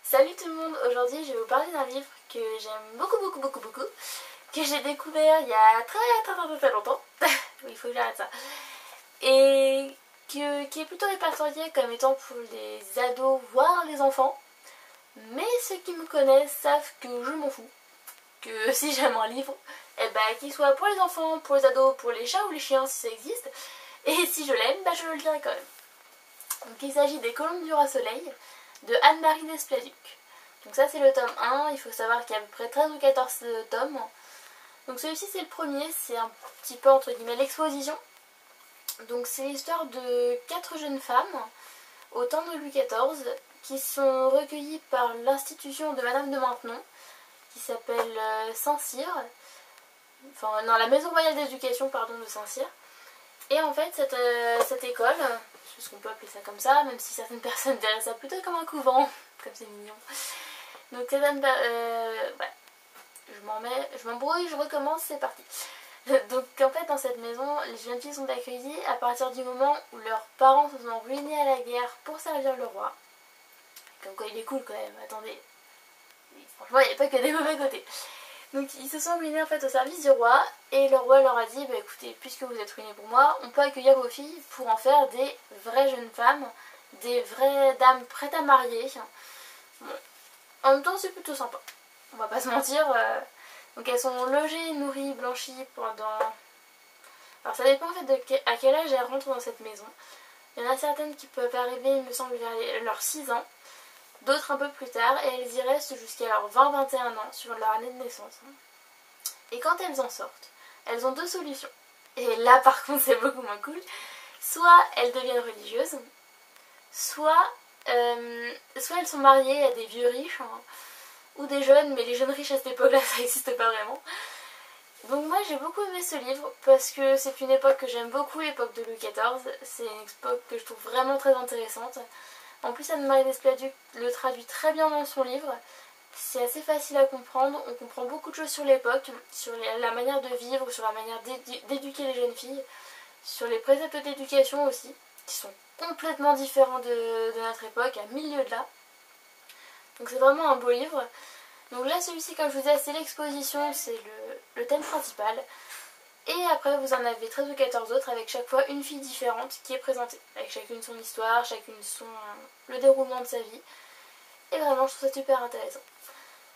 Salut tout le monde, aujourd'hui je vais vous parler d'un livre que j'aime beaucoup, que j'ai découvert il y a très longtemps, oui il faut que j'arrête ça, et qui est plutôt répertorié comme étant pour les ados voire les enfants, mais ceux qui me connaissent savent que je m'en fous, que si j'aime un livre, qu'il soit pour les enfants, pour les ados, pour les chats ou les chiens si ça existe, et si je l'aime, je le lirai quand même. Donc il s'agit des Colombes du Roi Soleil de Anne-Marie Despladuc. Donc ça c'est le tome 1, il faut savoir qu'il y a à peu près 13 ou 14 tomes. Donc celui-ci c'est le premier, c'est un petit peu entre guillemets l'exposition. Donc c'est l'histoire de 4 jeunes femmes au temps de Louis XIV qui sont recueillies par l'institution de Madame de Maintenon qui s'appelle Saint-Cyr, enfin non, la Maison Royale d'Éducation pardon de Saint-Cyr. Et en fait cette école, je pense qu'on peut appeler ça comme ça, même si certaines personnes verraient ça plutôt comme un couvent, comme c'est mignon. Donc je m'embrouille, je recommence, c'est parti. Donc en fait dans cette maison, les jeunes filles sont accueillies à partir du moment où leurs parents se sont ruinés à la guerre pour servir le roi. Comme quoi il est cool quand même, attendez. Franchement il n'y a pas que des mauvais côtés. Donc ils se sont ruinés en fait au service du roi et le roi leur a dit écoutez, puisque vous êtes ruinés pour moi, on peut accueillir vos filles pour en faire des vraies jeunes femmes, des vraies dames prêtes à marier. Bon. En même temps c'est plutôt sympa, on va pas se mentir. Donc elles sont logées, nourries, blanchies pendant... Alors ça dépend en fait à quel âge elles rentrent dans cette maison. Il y en a certaines qui peuvent arriver il me semble vers leurs 6 ans. D'autres un peu plus tard, et elles y restent jusqu'à leurs 20-21 ans, sur leur année de naissance. Et quand elles en sortent, elles ont deux solutions. Et là par contre c'est beaucoup moins cool. Soit elles deviennent religieuses, soit elles sont mariées à des vieux riches, ou des jeunes, mais les jeunes riches à cette époque-là ça n'existe pas vraiment. Donc moi j'ai beaucoup aimé ce livre parce que c'est une époque que j'aime beaucoup, l'époque de Louis XIV. C'est une époque que je trouve vraiment très intéressante. En plus Anne-Marie Despladuc le traduit très bien dans son livre, c'est assez facile à comprendre, on comprend beaucoup de choses sur l'époque, sur la manière de vivre, sur la manière d'éduquer les jeunes filles, sur les préceptes d'éducation aussi, qui sont complètement différents de notre époque, à 1000 lieues de là. Donc c'est vraiment un beau livre. Donc là celui-ci comme je vous disais c'est l'exposition, c'est le thème principal. Et après vous en avez 13 ou 14 autres avec chaque fois une fille différente qui est présentée. Avec chacune son histoire, chacune le déroulement de sa vie. Et vraiment je trouve ça super intéressant.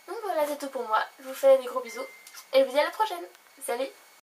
Donc voilà c'est tout pour moi. Je vous fais des gros bisous. Et je vous dis à la prochaine. Salut!